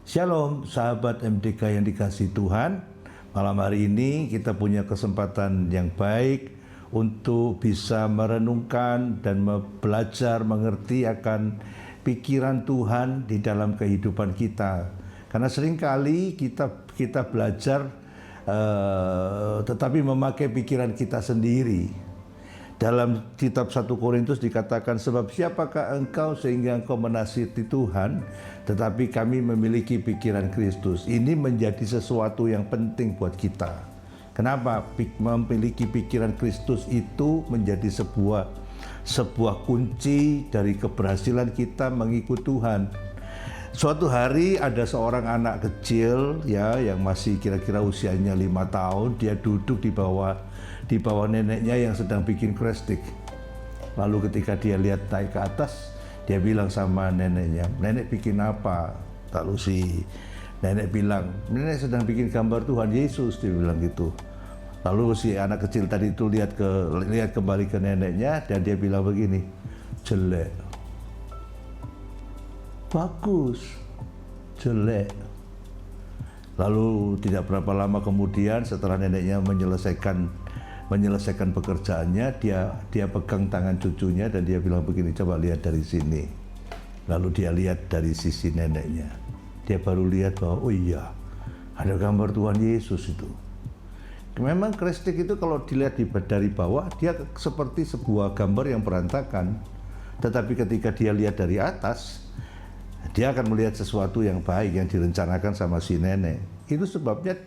Shalom sahabat MDK yang dikasihi Tuhan. Malam hari ini kita punya kesempatan yang baik untuk bisa merenungkan dan belajar mengerti akan pikiran Tuhan di dalam kehidupan kita. Karena seringkali kita belajar tetapi memakai pikiran kita sendiri. Dalam kitab 1 Korintus dikatakan, sebab siapakah engkau sehingga engkau menasihati Tuhan, tetapi kami memiliki pikiran Kristus. Ini menjadi sesuatu yang penting buat kita. Kenapa? Memiliki pikiran Kristus itu menjadi sebuah kunci dari keberhasilan kita mengikut Tuhan. Suatu hari ada seorang anak kecil yang masih kira-kira usianya 5 tahun, dia duduk di bawah neneknya yang sedang bikin krestik. Lalu ketika dia lihat naik ke atas, dia bilang sama neneknya, "Nenek bikin apa?" Lalu si nenek bilang, "Nenek sedang bikin gambar Tuhan Yesus," dia bilang gitu. Lalu si anak kecil tadi itu lihat kembali ke neneknya dan dia bilang begini, "Jelek." "Bagus." "Jelek." Lalu tidak berapa lama kemudian setelah neneknya menyelesaikan pekerjaannya, dia pegang tangan cucunya dan dia bilang begini, "Coba lihat dari sini." Lalu dia lihat dari sisi neneknya. Dia baru lihat bahwa oh iya, ada gambar Tuhan Yesus itu. Memang krestik itu kalau dilihat dari bawah dia seperti sebuah gambar yang berantakan. Tetapi ketika dia lihat dari atas, dia akan melihat sesuatu yang baik yang direncanakan sama si nenek. Itu sebabnya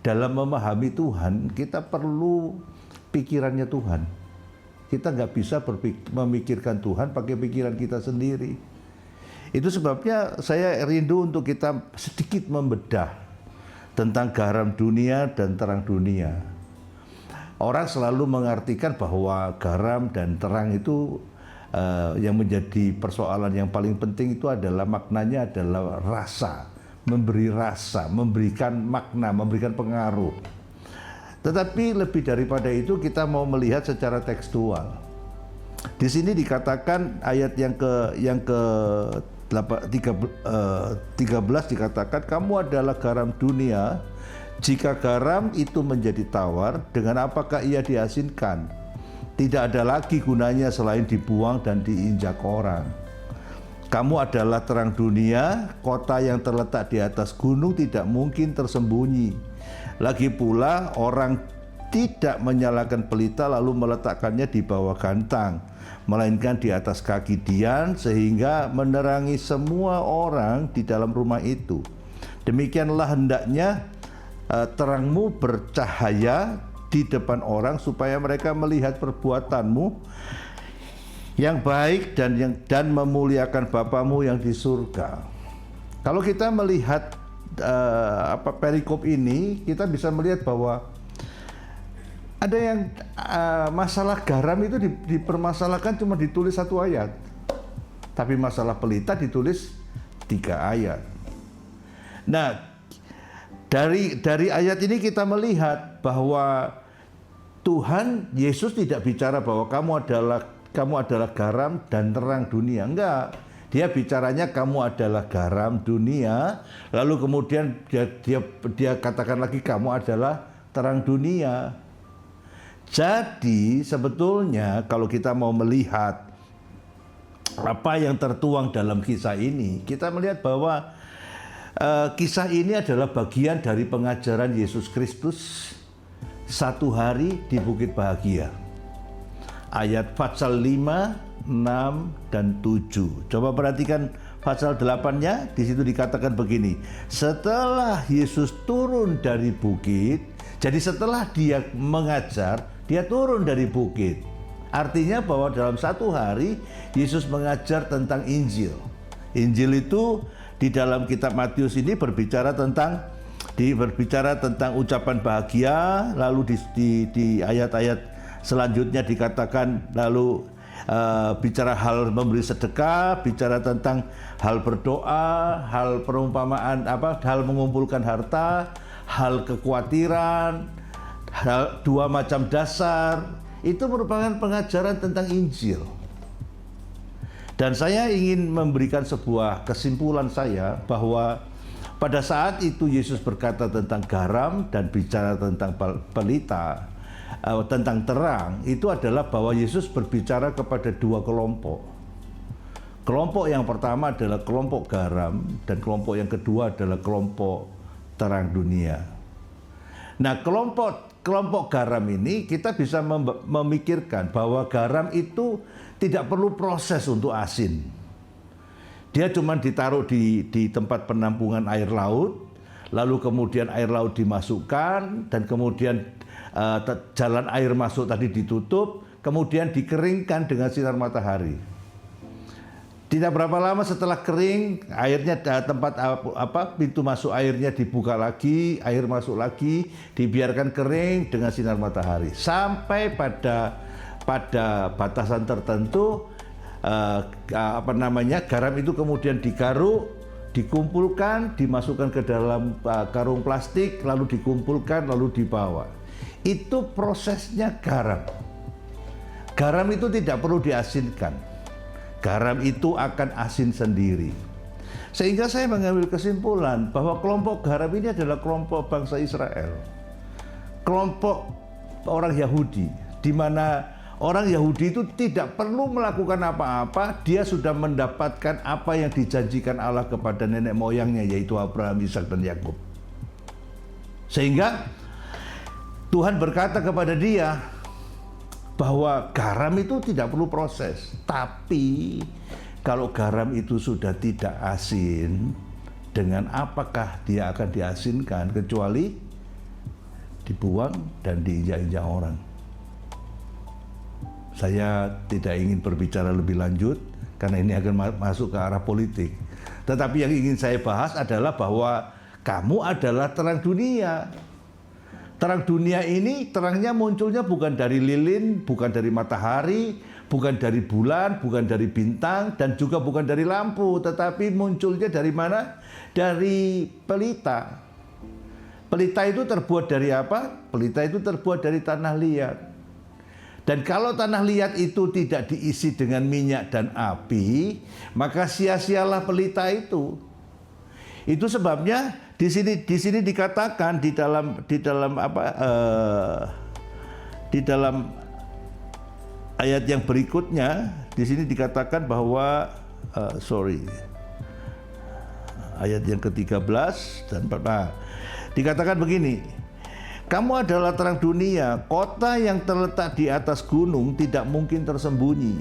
dalam memahami Tuhan kita perlu pikirannya Tuhan. Kita nggak bisa memikirkan Tuhan pakai pikiran kita sendiri. Itu sebabnya saya rindu untuk kita sedikit membedah tentang garam dunia dan terang dunia. Orang selalu mengartikan bahwa garam dan terang itu yang menjadi persoalan yang paling penting itu adalah maknanya adalah rasa, memberikan makna, memberikan pengaruh. Tetapi lebih daripada itu kita mau melihat secara tekstual. Di sini dikatakan ayat yang ke 13 dikatakan, "Kamu adalah garam dunia. Jika garam itu menjadi tawar, dengan apakah ia diasinkan? Tidak ada lagi gunanya selain dibuang dan diinjak orang. Kamu adalah terang dunia, kota yang terletak di atas gunung tidak mungkin tersembunyi. Lagi pula orang tidak menyalakan pelita lalu meletakkannya di bawah gantang, melainkan di atas kaki dian sehingga menerangi semua orang di dalam rumah itu. Demikianlah hendaknya terangmu bercahaya di depan orang supaya mereka melihat perbuatanmu yang baik dan memuliakan Bapamu yang di surga." Kalau kita melihat perikop ini, kita bisa melihat bahwa ada yang masalah garam itu dipermasalahkan cuma ditulis 1 ayat, tapi masalah pelita ditulis 3 ayat. Nah, dari ayat ini kita melihat bahwa Tuhan Yesus tidak bicara bahwa kamu adalah garam dan terang dunia. Enggak. Dia bicaranya kamu adalah garam dunia, lalu kemudian dia katakan lagi kamu adalah terang dunia. Jadi sebetulnya kalau kita mau melihat apa yang tertuang dalam kisah ini, kita melihat bahwa kisah ini adalah bagian dari pengajaran Yesus Kristus 1 hari di Bukit Bahagia. Ayat pasal 5, 6, dan 7. Coba perhatikan pasal 8-nya, di situ dikatakan begini. Setelah Yesus turun dari bukit, jadi setelah dia mengajar, dia turun dari bukit. Artinya bahwa dalam 1 hari Yesus mengajar tentang Injil. Injil itu di dalam kitab Matius ini berbicara tentang ucapan bahagia, lalu di ayat-ayat selanjutnya dikatakan lalu bicara hal memberi sedekah, bicara tentang hal berdoa, hal perumpamaan hal mengumpulkan harta, hal kekhawatiran, hal 2 macam dasar. Itu merupakan pengajaran tentang Injil. Dan saya ingin memberikan sebuah kesimpulan saya bahwa Pada saat itu Yesus berkata tentang garam dan bicara tentang pelita, tentang terang, itu adalah bahwa Yesus berbicara kepada dua kelompok. Kelompok yang pertama adalah kelompok garam dan kelompok yang kedua adalah kelompok terang dunia. Nah, kelompok garam ini kita bisa memikirkan bahwa garam itu tidak perlu proses untuk asin. Dia cuma ditaruh di tempat penampungan air laut, lalu kemudian air laut dimasukkan, dan kemudian jalan air masuk tadi ditutup, kemudian dikeringkan dengan sinar matahari. Tidak berapa lama setelah kering, airnya tempat pintu masuk airnya dibuka lagi, air masuk lagi, dibiarkan kering dengan sinar matahari. Sampai pada batasan tertentu, garam itu kemudian digaruk, dikumpulkan, dimasukkan ke dalam karung plastik, lalu dikumpulkan, lalu dibawa. Itu prosesnya garam. Garam itu tidak perlu diasinkan. Garam itu akan asin sendiri. Sehingga saya mengambil kesimpulan bahwa kelompok garam ini adalah kelompok bangsa Israel. Kelompok orang Yahudi, di mana orang Yahudi itu tidak perlu melakukan apa-apa, dia sudah mendapatkan apa yang dijanjikan Allah kepada nenek moyangnya, yaitu Abraham, Ishak, dan Yakub. Sehingga Tuhan berkata kepada dia bahwa garam itu tidak perlu proses. Tapi kalau garam itu sudah tidak asin, dengan apakah dia akan diasinkan kecuali dibuang dan diinjak-injak orang. Saya tidak ingin berbicara lebih lanjut karena ini akan masuk ke arah politik. Tetapi yang ingin saya bahas adalah bahwa kamu adalah terang dunia. Terang dunia ini terangnya munculnya bukan dari lilin, bukan dari matahari, bukan dari bulan, bukan dari bintang, dan juga bukan dari lampu. Tetapi munculnya dari mana? Dari pelita. Pelita itu terbuat dari apa? Pelita itu terbuat dari tanah liat. Dan kalau tanah liat itu tidak diisi dengan minyak dan api, maka sia-sialah pelita itu. Itu sebabnya di sini dikatakan di dalam ayat yang berikutnya, di sini dikatakan bahwa ayat yang ke-13 dan 14 dikatakan begini. Kamu adalah terang dunia, kota yang terletak di atas gunung tidak mungkin tersembunyi.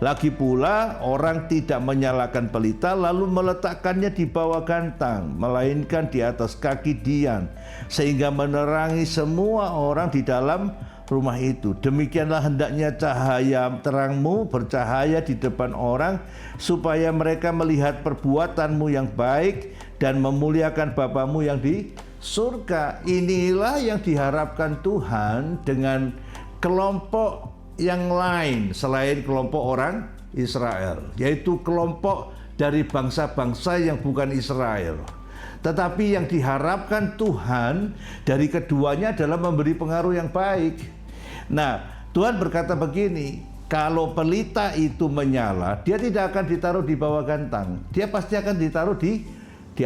Lagi pula orang tidak menyalakan pelita lalu meletakkannya di bawah gantang, melainkan di atas kaki Dian, sehingga menerangi semua orang di dalam rumah itu. Demikianlah hendaknya cahaya terangmu bercahaya di depan orang, supaya mereka melihat perbuatanmu yang baik dan memuliakan Bapamu yang di surga. Inilah yang diharapkan Tuhan dengan kelompok yang lain selain kelompok orang Israel, yaitu kelompok dari bangsa-bangsa yang bukan Israel. Tetapi yang diharapkan Tuhan dari keduanya adalah memberi pengaruh yang baik. Nah, Tuhan berkata begini, kalau pelita itu menyala, dia tidak akan ditaruh di bawah gantang, dia pasti akan ditaruh di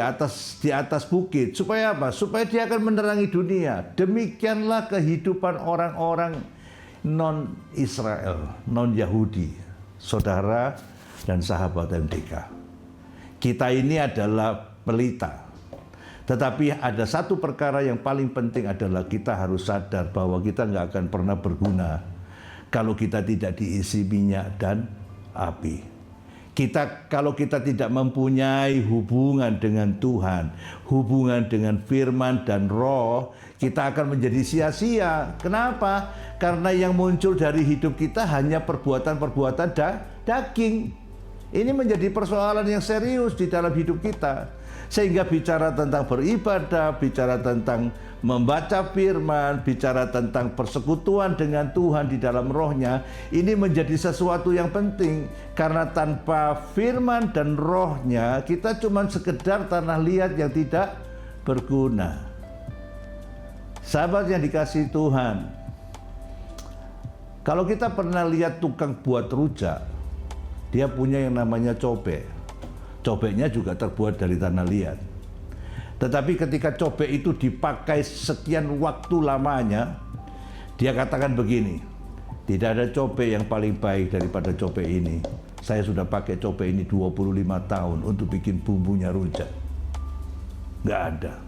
atas bukit. Supaya apa? Supaya dia akan menerangi dunia. Demikianlah kehidupan orang-orang non-Israel, non-Yahudi, saudara dan sahabat MDK. Kita ini adalah pelita. Tetapi ada satu perkara yang paling penting adalah kita harus sadar bahwa kita nggak akan pernah berguna kalau kita tidak diisi minyak dan api. Kalau kita tidak mempunyai hubungan dengan Tuhan, hubungan dengan firman dan roh, kita akan menjadi sia-sia. Kenapa? Karena yang muncul dari hidup kita hanya perbuatan-perbuatan daging. Ini menjadi persoalan yang serius di dalam hidup kita. Sehingga bicara tentang beribadah, bicara tentang membaca firman, bicara tentang persekutuan dengan Tuhan di dalam rohnya, ini menjadi sesuatu yang penting. Karena tanpa firman dan rohnya, kita cuma sekedar tanah liat yang tidak berguna. Sahabat yang dikasihi Tuhan, kalau kita pernah lihat tukang buat rujak, dia punya yang namanya cobek. Cobeknya juga terbuat dari tanah liat. Tetapi ketika cobek itu dipakai sekian waktu lamanya, dia katakan begini, tidak ada cobek yang paling baik daripada cobek ini. Saya sudah pakai cobek ini 25 tahun untuk bikin bumbunya rujak. Nggak ada.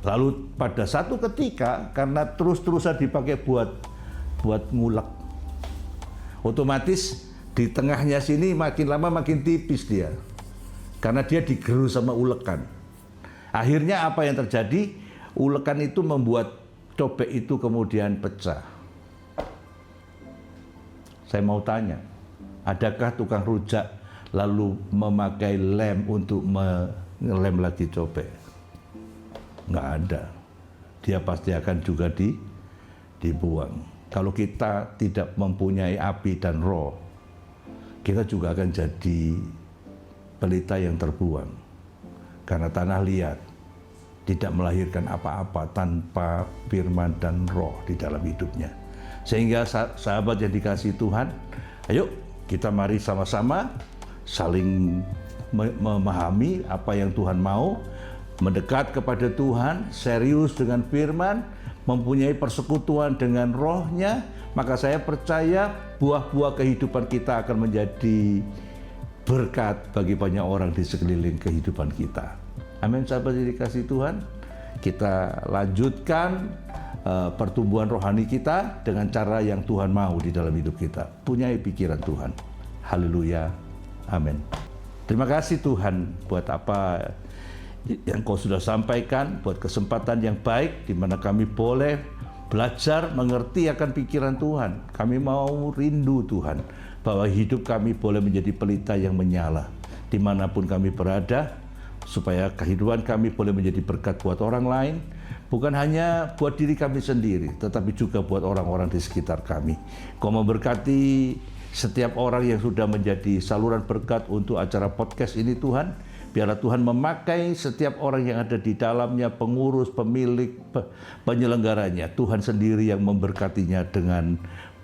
Lalu pada satu ketika, karena terus-terusan dipakai buat ngulek, otomatis di tengahnya sini makin lama makin tipis dia. Karena dia digerus sama ulekan. Akhirnya apa yang terjadi? Ulekan itu membuat cobek itu kemudian pecah. Saya mau tanya, adakah tukang rujak lalu memakai lem untuk mengelem lagi cobek? Nggak ada. Dia pasti akan juga dibuang. Kalau kita tidak mempunyai api dan roh, kita juga akan jadi pelita yang terbuang. Karena tanah liat tidak melahirkan apa-apa tanpa firman dan roh di dalam hidupnya. Sehingga sahabat yang dikasihi Tuhan, ayo kita mari sama-sama saling memahami apa yang Tuhan mau, mendekat kepada Tuhan, serius dengan firman, mempunyai persekutuan dengan rohnya, maka saya percaya buah-buah kehidupan kita akan menjadi berkat bagi banyak orang di sekeliling kehidupan kita. Amin, sahabat yang dikasihi Tuhan. Kita lanjutkan pertumbuhan rohani kita dengan cara yang Tuhan mau di dalam hidup kita. Punyai pikiran Tuhan. Haleluya. Amin. Terima kasih Tuhan buat apa yang Kau sudah sampaikan, buat kesempatan yang baik di mana kami boleh belajar mengerti akan pikiran Tuhan. Kami mau rindu Tuhan bahwa hidup kami boleh menjadi pelita yang menyala dimanapun kami berada, supaya kehidupan kami boleh menjadi berkat buat orang lain, bukan hanya buat diri kami sendiri, tetapi juga buat orang-orang di sekitar kami. Kau memberkati setiap orang yang sudah menjadi saluran berkat untuk acara podcast ini Tuhan. Biarlah Tuhan memakai setiap orang yang ada di dalamnya, pengurus, pemilik, penyelenggaranya. Tuhan sendiri yang memberkatinya dengan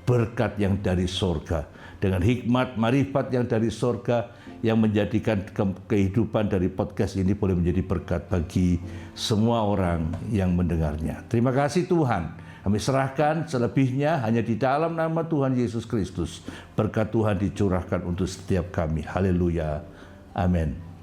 berkat yang dari sorga, dengan hikmat, marifat yang dari sorga, yang menjadikan kehidupan dari podcast ini boleh menjadi berkat bagi semua orang yang mendengarnya. Terima kasih Tuhan. Kami serahkan selebihnya hanya di dalam nama Tuhan Yesus Kristus. Berkat Tuhan dicurahkan untuk setiap kami. Haleluya. Amin.